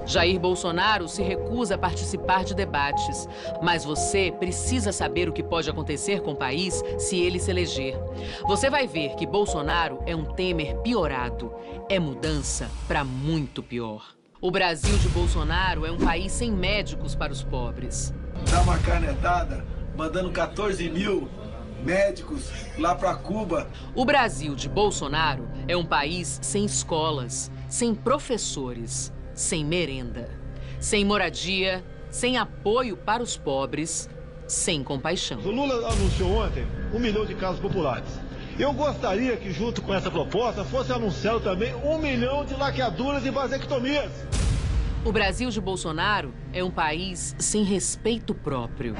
Jair Bolsonaro se recusa a participar de debates, mas você precisa saber o que pode acontecer com o país se ele se eleger. Você vai ver que Bolsonaro é um Temer piorado. É mudança para muito pior. O Brasil de Bolsonaro é um país sem médicos para os pobres. Dá uma canetada, mandando 14 mil médicos lá para Cuba. O Brasil de Bolsonaro é um país sem escolas, sem professores, sem merenda, sem moradia, sem apoio para os pobres, sem compaixão. O Lula anunciou ontem 1 milhão de casas populares. Eu gostaria que, junto com essa proposta, fosse anunciado também 1 milhão de laqueaduras e vasectomias. O Brasil de Bolsonaro é um país sem respeito próprio.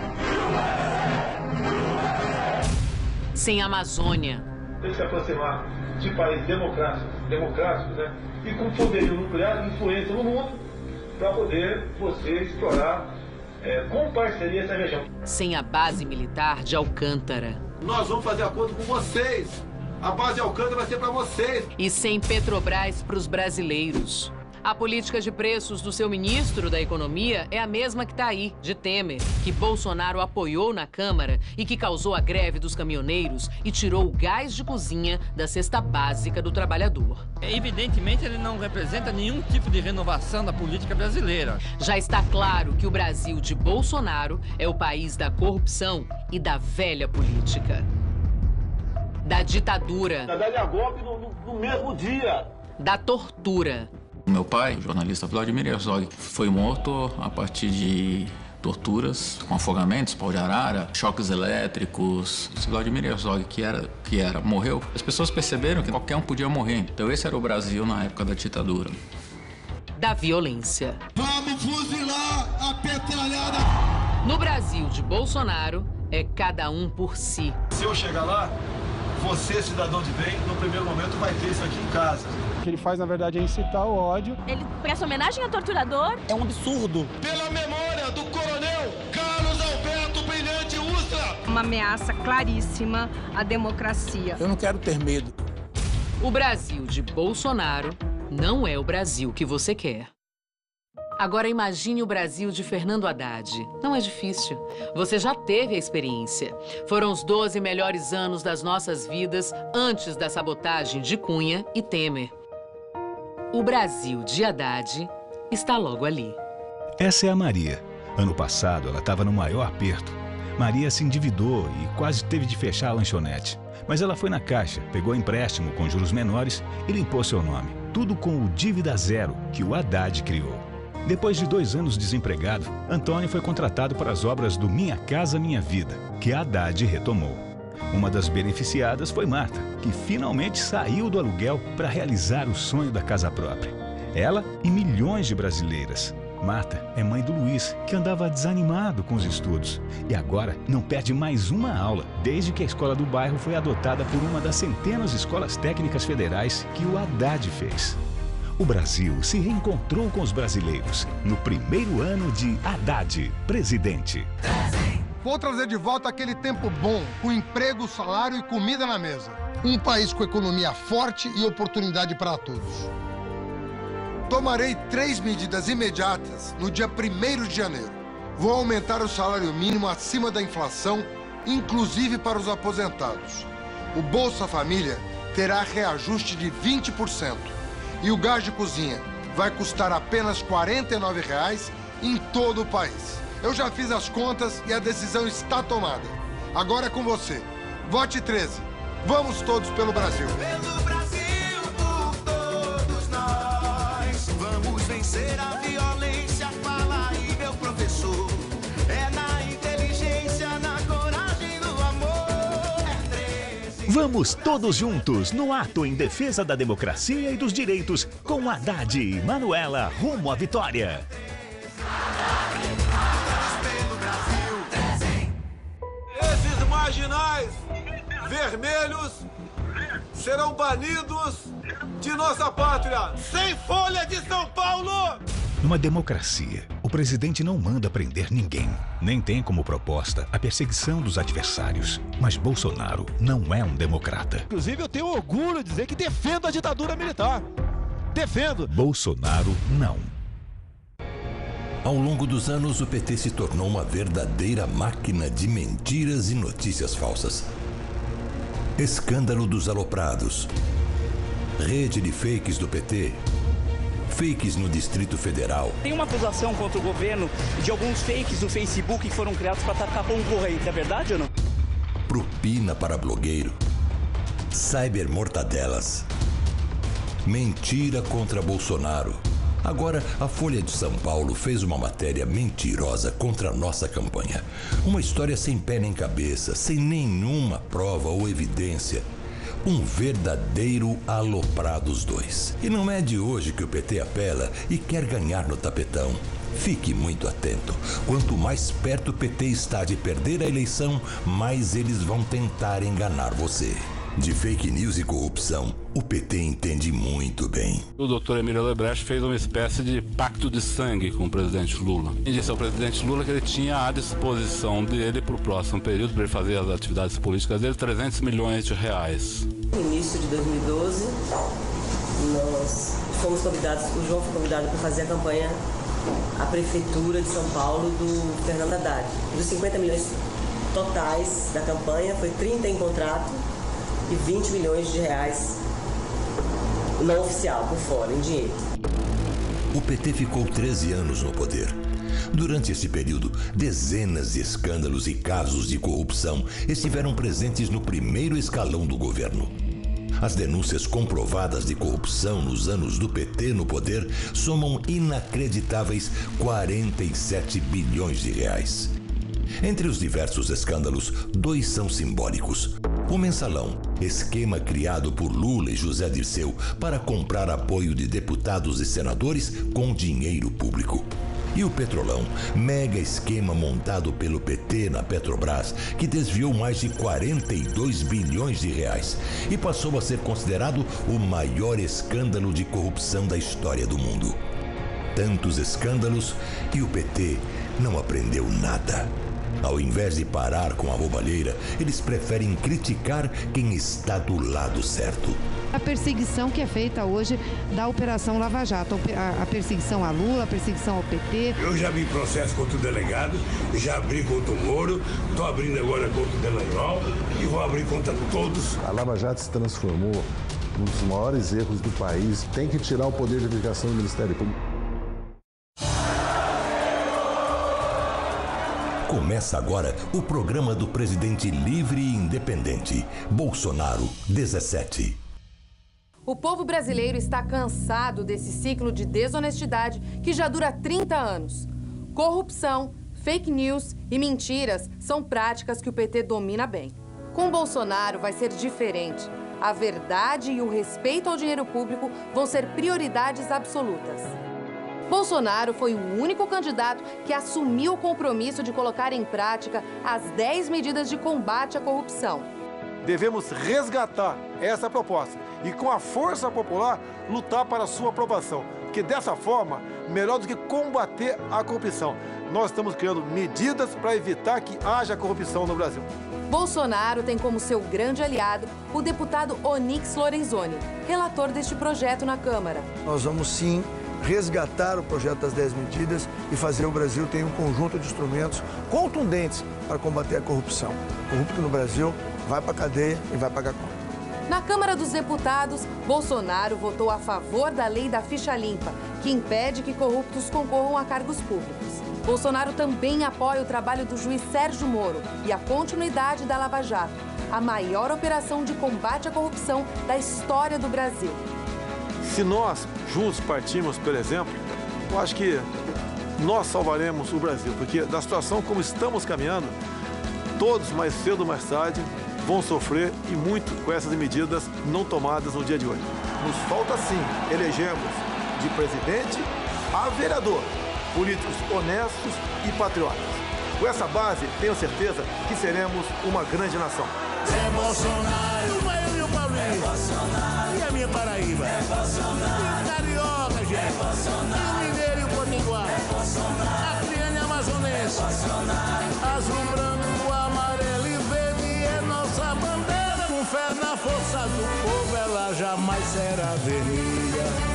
Sem Amazônia. Tem que se aproximar de países democráticos, né? E com poderio nuclear, influência no mundo, para poder você explorar com parceria essa região. Sem a base militar de Alcântara. Nós vamos fazer acordo com vocês. A base de Alcântara vai ser para vocês. E sem Petrobras para os brasileiros. A política de preços do seu ministro da Economia é a mesma que está aí, de Temer, que Bolsonaro apoiou na Câmara e que causou a greve dos caminhoneiros e tirou o gás de cozinha da cesta básica do trabalhador. Evidentemente, ele não representa nenhum tipo de renovação da política brasileira. Já está claro que o Brasil de Bolsonaro é o país da corrupção e da velha política. Da ditadura. Na verdade, a golpe no mesmo dia. Da tortura. Meu pai, o jornalista Vladimir Herzog, foi morto a partir de torturas com afogamentos, pau de arara, choques elétricos. Esse Vladimir Herzog, que era, morreu. As pessoas perceberam que qualquer um podia morrer. Então esse era o Brasil na época da ditadura. Da violência. Vamos fuzilar a petralhada! No Brasil de Bolsonaro, é cada um por si. Se eu chegar lá, você, cidadão de bem, no primeiro momento vai ter isso aqui em casa. O que ele faz, na verdade, é incitar o ódio. Ele presta homenagem ao torturador? É um absurdo. Pela memória do coronel Carlos Alberto Brilhante Ustra! Uma ameaça claríssima à democracia. Eu não quero ter medo. O Brasil de Bolsonaro não é o Brasil que você quer. Agora imagine o Brasil de Fernando Haddad. Não é difícil. Você já teve a experiência. Foram os 12 melhores anos das nossas vidas antes da sabotagem de Cunha e Temer. O Brasil de Haddad está logo ali. Essa é a Maria. Ano passado, ela estava no maior aperto. Maria se endividou e quase teve de fechar a lanchonete. Mas ela foi na caixa, pegou empréstimo com juros menores e limpou seu nome. Tudo com o Dívida Zero, que o Haddad criou. Depois de 2 anos desempregado, Antônio foi contratado para as obras do Minha Casa Minha Vida, que Haddad retomou. Uma das beneficiadas foi Marta, que finalmente saiu do aluguel para realizar o sonho da casa própria. Ela e milhões de brasileiras. Marta é mãe do Luiz, que andava desanimado com os estudos. E agora não perde mais uma aula, desde que a escola do bairro foi adotada por uma das centenas de escolas técnicas federais que o Haddad fez. O Brasil se reencontrou com os brasileiros no primeiro ano de Haddad, presidente. Vou trazer de volta aquele tempo bom, com emprego, salário e comida na mesa. Um país com economia forte e oportunidade para todos. Tomarei 3 medidas imediatas no dia 1º de janeiro. Vou aumentar o salário mínimo acima da inflação, inclusive para os aposentados. O Bolsa Família terá reajuste de 20%. E o gás de cozinha vai custar apenas R$ 49,00 em todo o país. Eu já fiz as contas e a decisão está tomada. Agora é com você. Vote 13. Vamos todos pelo Brasil. Pelo Brasil, por todos nós. Vamos vencer a violência, fala aí, meu professor. É na inteligência, na coragem, no amor. É 13. Vamos todos juntos no ato em defesa da democracia e dos direitos com Haddad e Manuela rumo à vitória. Esses marginais vermelhos serão banidos de nossa pátria. Sem Folha de São Paulo! Numa democracia, o presidente não manda prender ninguém, nem tem como proposta a perseguição dos adversários. Mas Bolsonaro não é um democrata. Inclusive, eu tenho orgulho de dizer que defendo a ditadura militar. Defendo. Bolsonaro não. Ao longo dos anos, o PT se tornou uma verdadeira máquina de mentiras e notícias falsas. Escândalo dos aloprados. Rede de fakes do PT. Fakes no Distrito Federal. Tem uma acusação contra o governo de alguns fakes no Facebook que foram criados para atacar concorrente. É verdade ou não? Propina para blogueiro. Cybermortadelas. Mentira contra Bolsonaro. Agora, a Folha de São Paulo fez uma matéria mentirosa contra a nossa campanha. Uma história sem pé nem cabeça, sem nenhuma prova ou evidência. Um verdadeiro Aloprados 2. E não é de hoje que o PT apela e quer ganhar no tapetão. Fique muito atento. Quanto mais perto o PT está de perder a eleição, mais eles vão tentar enganar você. De fake news e corrupção, o PT entende muito bem. O doutor Emílio Odebrecht fez uma espécie de pacto de sangue com o presidente Lula. Ele disse ao presidente Lula que ele tinha à disposição dele para o próximo período, para ele fazer as atividades políticas dele, 300 milhões de reais. No início de 2012, nós fomos convidados, o João foi convidado para fazer a campanha à Prefeitura de São Paulo do Fernando Haddad. Dos 50 milhões totais da campanha, foi 30 em contrato e 20 milhões de reais não oficial, por fora, em dinheiro. O PT ficou 13 anos no poder. Durante esse período, dezenas de escândalos e casos de corrupção estiveram presentes no primeiro escalão do governo. As denúncias comprovadas de corrupção nos anos do PT no poder somam inacreditáveis 47 bilhões de reais. Entre os diversos escândalos, 2 são simbólicos. O Mensalão, esquema criado por Lula e José Dirceu para comprar apoio de deputados e senadores com dinheiro público. E o Petrolão, mega esquema montado pelo PT na Petrobras, que desviou mais de 42 bilhões de reais e passou a ser considerado o maior escândalo de corrupção da história do mundo. Tantos escândalos e o PT não aprendeu nada. Ao invés de parar com a roubalheira, eles preferem criticar quem está do lado certo. A perseguição que é feita hoje da Operação Lava Jato, a perseguição a Lula, a perseguição ao PT. Eu já abri processo contra o delegado, já abri contra o Moro, estou abrindo agora contra o Delanhol e vou abrir contra todos. A Lava Jato se transformou num dos maiores erros do país. Tem que tirar o poder de investigação do Ministério Público. Começa agora o programa do presidente livre e independente, Bolsonaro 17. O povo brasileiro está cansado desse ciclo de desonestidade que já dura 30 anos. Corrupção, fake news e mentiras são práticas que o PT domina bem. Com Bolsonaro vai ser diferente. A verdade e o respeito ao dinheiro público vão ser prioridades absolutas. Bolsonaro foi o único candidato que assumiu o compromisso de colocar em prática as 10 medidas de combate à corrupção. Devemos resgatar essa proposta e, com a força popular, lutar para a sua aprovação. Porque dessa forma, melhor do que combater a corrupção, nós estamos criando medidas para evitar que haja corrupção no Brasil. Bolsonaro tem como seu grande aliado o deputado Onyx Lorenzoni, relator deste projeto na Câmara. Nós vamos sim resgatar o projeto das 10 medidas e fazer o Brasil ter um conjunto de instrumentos contundentes para combater a corrupção. O corrupto no Brasil vai para a cadeia e vai pagar conta. Na Câmara dos Deputados, Bolsonaro votou a favor da lei da ficha limpa, que impede que corruptos concorram a cargos públicos. Bolsonaro também apoia o trabalho do juiz Sérgio Moro e a continuidade da Lava Jato, a maior operação de combate à corrupção da história do Brasil. Se nós juntos partirmos, por exemplo, eu acho que nós salvaremos o Brasil, porque da situação como estamos caminhando, todos mais cedo ou mais tarde vão sofrer e muito com essas medidas não tomadas no dia de hoje. Nos falta sim elegermos de presidente a vereador, políticos honestos e patriotas. Com essa base, tenho certeza que seremos uma grande nação. É Bolsonaro, eu e o Paulinho. É Bolsonaro. E a minha Paraíba. É Bolsonaro. E o Carioca, gente. É Bolsonaro. E o Mineiro e o Potiguar. É Bolsonaro. A Triana e a Amazonense. É Bolsonaro. Azul, branco, amarelo e verde é nossa bandeira. Com fé na força do povo, ela jamais será vermelha.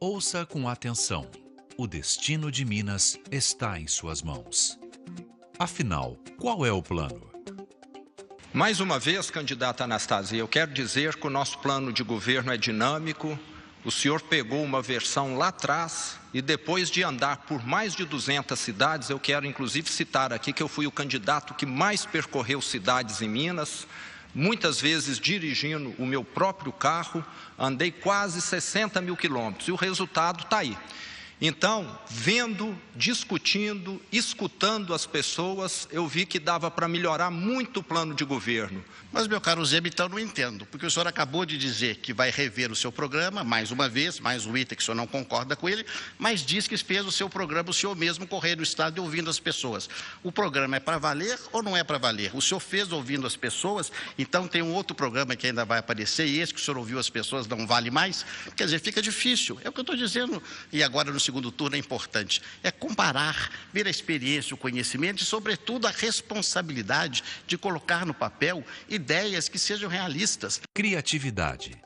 Ouça com atenção. O destino de Minas está em suas mãos. Afinal, qual é o plano? Mais uma vez, candidata Anastasia, eu quero dizer que o nosso plano de governo é dinâmico. O senhor pegou uma versão lá atrás e depois de andar por mais de 200 cidades, eu quero inclusive citar aqui que eu fui o candidato que mais percorreu cidades em Minas, muitas vezes dirigindo o meu próprio carro, andei quase 60 mil quilômetros e o resultado está aí. Então, vendo, discutindo, escutando as pessoas, eu vi que dava para melhorar muito o plano de governo. Mas, meu caro Zema, então não entendo, porque o senhor acabou de dizer que vai rever o seu programa, mais uma vez, mais um item que o senhor não concorda com ele, mas diz que fez o seu programa o senhor mesmo correr no estado e ouvindo as pessoas. O programa é para valer ou não é para valer? O senhor fez ouvindo as pessoas, então tem um outro programa que ainda vai aparecer, e esse que o senhor ouviu as pessoas não vale mais? Quer dizer, fica difícil, é o que eu estou dizendo, e agora no segundo turno é importante, é comparar, ver a experiência, o conhecimento e, sobretudo, a responsabilidade de colocar no papel ideias que sejam realistas. Criatividade.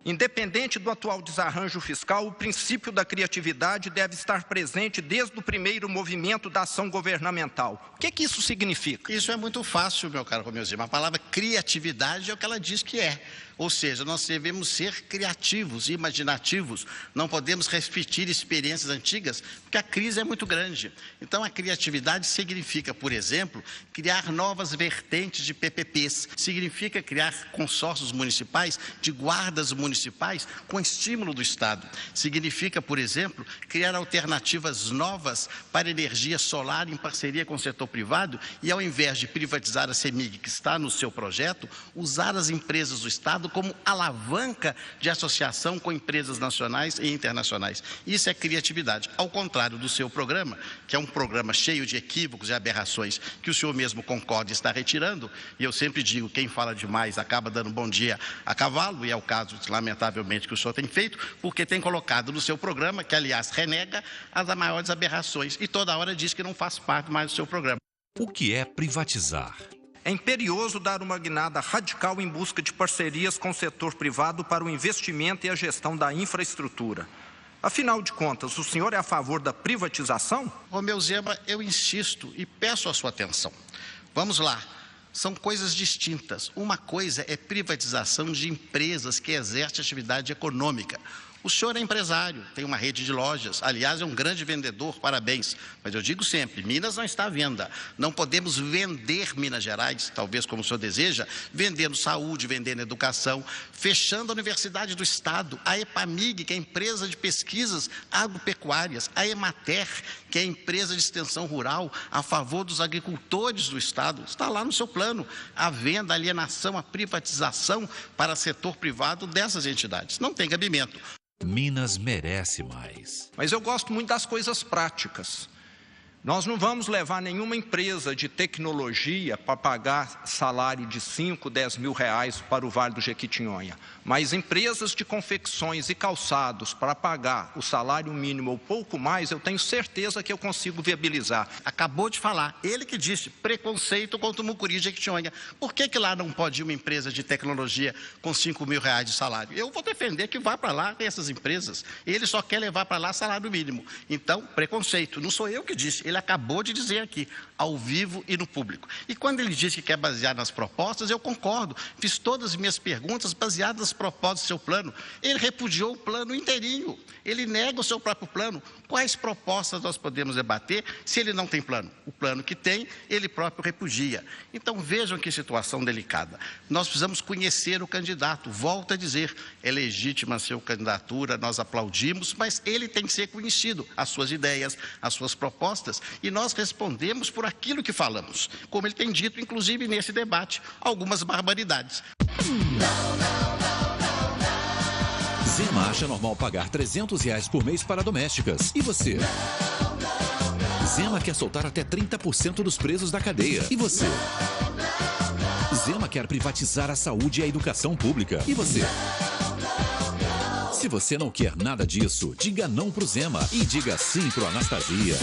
Independente do atual desarranjo fiscal, o princípio da criatividade deve estar presente desde o primeiro movimento da ação governamental. O que isso significa? Isso é muito fácil, meu caro Romeu Zema. A palavra criatividade é o que ela diz que é. Ou seja, nós devemos ser criativos, imaginativos. Não podemos repetir experiências antigas, porque a crise é muito grande. Então, a criatividade significa, por exemplo, criar novas vertentes de PPPs. Significa criar consórcios municipais de guardas municipais com estímulo do Estado. Significa, por exemplo, criar alternativas novas para energia solar em parceria com o setor privado e, ao invés de privatizar a CEMIG, que está no seu projeto, usar as empresas do Estado como alavanca de associação com empresas nacionais e internacionais. Isso é criatividade, ao contrário do seu programa, que é um programa cheio de equívocos e aberrações, que o senhor mesmo concorda e está retirando, e eu sempre digo, quem fala demais acaba dando bom dia a cavalo, e é o caso, lamentavelmente, que o senhor tem feito, porque tem colocado no seu programa, que aliás renega as maiores aberrações, e toda hora diz que não faz parte mais do seu programa. O que é privatizar? É imperioso dar uma guinada radical em busca de parcerias com o setor privado para o investimento e a gestão da infraestrutura. Afinal de contas, o senhor é a favor da privatização? Romeu Zema, eu insisto e peço a sua atenção. Vamos lá. São coisas distintas. Uma coisa é privatização de empresas que exercem atividade econômica. O senhor é empresário, tem uma rede de lojas, aliás, é um grande vendedor, parabéns. Mas eu digo sempre, Minas não está à venda. Não podemos vender Minas Gerais, talvez como o senhor deseja, vendendo saúde, vendendo educação, fechando a Universidade do Estado, a EPAMIG, que é a empresa de pesquisas agropecuárias, a EMATER, que é a empresa de extensão rural a favor dos agricultores do Estado. Está lá no seu plano a venda, a alienação, a privatização para o setor privado dessas entidades. Não tem cabimento. Minas merece mais. Mas eu gosto muito das coisas práticas. Nós não vamos levar nenhuma empresa de tecnologia para pagar salário de 5, 10 mil reais para o Vale do Jequitinhonha. Mas empresas de confecções e calçados para pagar o salário mínimo ou pouco mais, eu tenho certeza que eu consigo viabilizar. Acabou de falar, ele que disse preconceito contra o Mucuri e Jequitinhonha. Por que lá não pode ir uma empresa de tecnologia com 5 mil reais de salário? Eu vou defender que vá para lá essas empresas. Ele só quer levar para lá salário mínimo. Então, preconceito. Não sou eu que disse. Ele acabou de dizer aqui, ao vivo e no público. E quando ele diz que quer basear nas propostas, eu concordo. Fiz todas as minhas perguntas baseadas nas propostas do seu plano. Ele repudiou o plano inteirinho. Ele nega o seu próprio plano. Quais propostas nós podemos debater se ele não tem plano? O plano que tem, ele próprio repudia. Então vejam que situação delicada. Nós precisamos conhecer o candidato. Volto a dizer, é legítima a sua candidatura, nós aplaudimos, mas ele tem que ser conhecido. As suas ideias, as suas propostas. E nós respondemos por aquilo que falamos. Como ele tem dito, inclusive nesse debate, algumas barbaridades. Zema acha normal pagar R$300 por mês para domésticas. E você? Zema quer soltar até 30% dos presos da cadeia. E você? Zema quer privatizar a saúde e a educação pública. E você? Se você não quer nada disso, diga não pro Zema e diga sim pro Anastasia.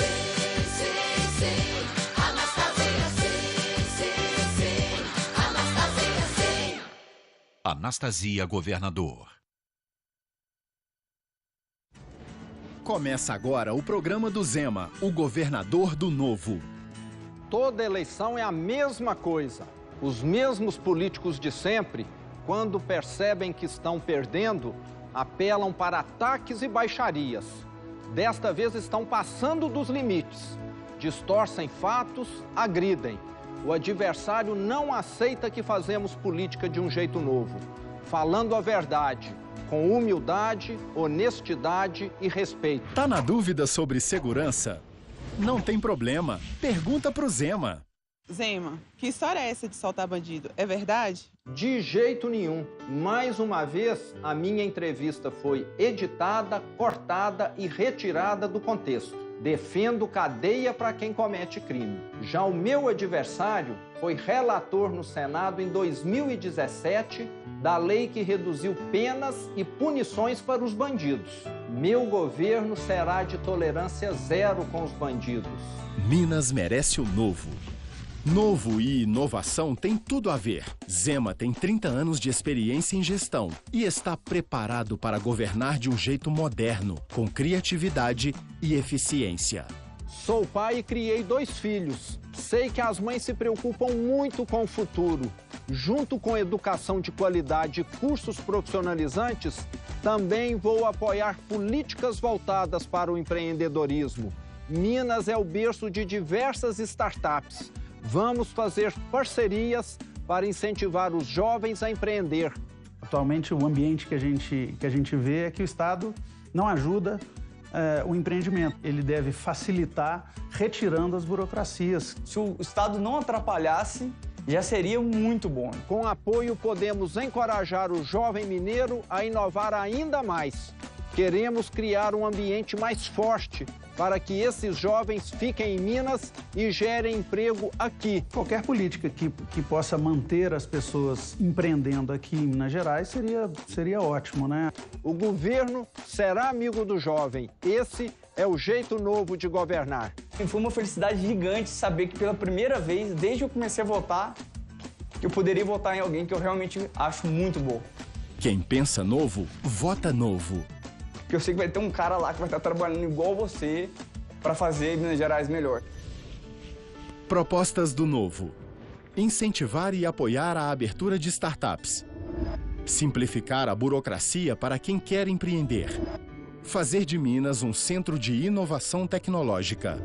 Anastasia, governador. Começa agora o programa do Zema, o governador do Novo. Toda eleição é a mesma coisa. Os mesmos políticos de sempre, quando percebem que estão perdendo, apelam para ataques e baixarias. Desta vez estão passando dos limites. Distorcem fatos, agridem. O adversário não aceita que fazemos política de um jeito novo, falando a verdade, com humildade, honestidade e respeito. Tá na dúvida sobre segurança? Não tem problema. Pergunta pro Zema. Zema, que história é essa de soltar bandido? É verdade? De jeito nenhum. Mais uma vez, a minha entrevista foi editada, cortada e retirada do contexto. Defendo cadeia para quem comete crime. Já o meu adversário foi relator no Senado em 2017 da lei que reduziu penas e punições para os bandidos. Meu governo será de tolerância zero com os bandidos. Minas merece o novo. Novo e inovação tem tudo a ver. Zema tem 30 anos de experiência em gestão e está preparado para governar de um jeito moderno, com criatividade e eficiência. Sou pai e criei 2 filhos. Sei que as mães se preocupam muito com o futuro. Junto com educação de qualidade e cursos profissionalizantes, também vou apoiar políticas voltadas para o empreendedorismo. Minas é o berço de diversas startups. Vamos fazer parcerias para incentivar os jovens a empreender. Atualmente, o ambiente que a gente vê é que o Estado não ajuda o empreendimento. Ele deve facilitar retirando as burocracias. Se o Estado não atrapalhasse, já seria muito bom. Com apoio, podemos encorajar o jovem mineiro a inovar ainda mais. Queremos criar um ambiente mais forte para que esses jovens fiquem em Minas e gerem emprego aqui. Qualquer política que possa manter as pessoas empreendendo aqui em Minas Gerais seria ótimo, né? O governo será amigo do jovem. Esse é o jeito novo de governar. Foi uma felicidade gigante saber que pela primeira vez, desde que eu comecei a votar, que eu poderia votar em alguém que eu realmente acho muito bom. Quem pensa novo, vota novo. Porque eu sei que vai ter um cara lá que vai estar trabalhando igual você para fazer Minas Gerais melhor. Propostas do Novo. Incentivar e apoiar a abertura de startups. Simplificar a burocracia para quem quer empreender. Fazer de Minas um centro de inovação tecnológica.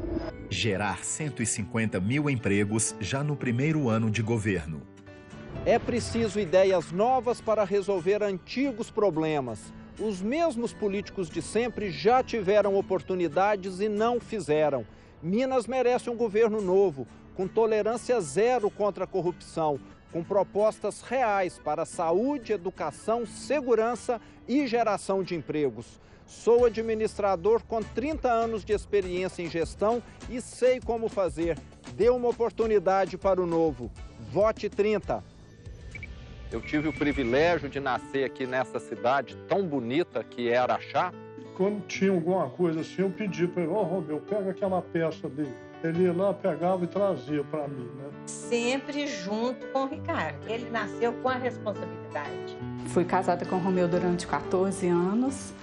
Gerar 150 mil empregos já no primeiro ano de governo. É preciso ideias novas para resolver antigos problemas. Os mesmos políticos de sempre já tiveram oportunidades e não fizeram. Minas merece um governo novo, com tolerância zero contra a corrupção, com propostas reais para saúde, educação, segurança e geração de empregos. Sou administrador com 30 anos de experiência em gestão e sei como fazer. Dê uma oportunidade para o novo. Vote 30. Eu tive o privilégio de nascer aqui nessa cidade tão bonita que é Araxá. Quando tinha alguma coisa assim, eu pedi para ele, Romeu, pega aquela peça dele. Ele ia lá, pegava e trazia para mim, né? Sempre junto com o Ricardo. Ele nasceu com a responsabilidade. Fui casada com o Romeu durante 14 anos.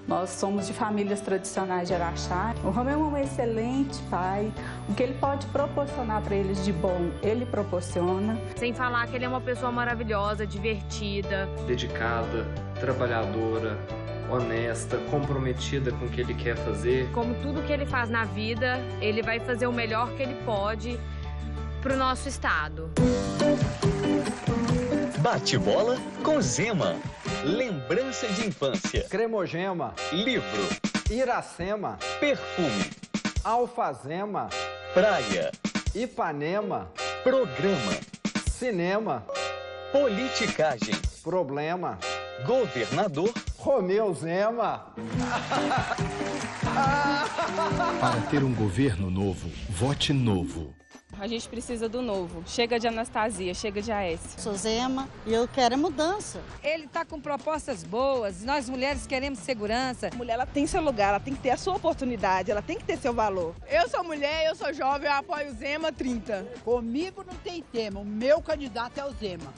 Nós somos de famílias tradicionais de Araxá. O Romeu é um excelente pai. O que ele pode proporcionar para eles de bom, ele proporciona. Sem falar que ele é uma pessoa maravilhosa, divertida. Dedicada, trabalhadora, honesta, comprometida com o que ele quer fazer. Como tudo que ele faz na vida, ele vai fazer o melhor que ele pode para o nosso estado. Bate-bola com Zema. Lembrança de infância. Cremogema. Livro. Iracema. Perfume. Alfazema. Praia. Ipanema. Programa. Cinema. Politicagem. Problema. Governador. Romeu Zema. Para ter um governo novo, vote novo. A gente precisa do novo. Chega de Anastasia, chega de Aécio. Sou Zema e eu quero mudança. Ele está com propostas boas, nós mulheres queremos segurança. A mulher ela tem seu lugar, ela tem que ter a sua oportunidade, ela tem que ter seu valor. Eu sou mulher, eu sou jovem, eu apoio o Zema 30. Comigo não tem tema, o meu candidato é o Zema.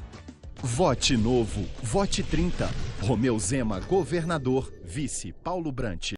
Vote novo, vote 30. Romeu Zema, governador, vice Paulo Brant.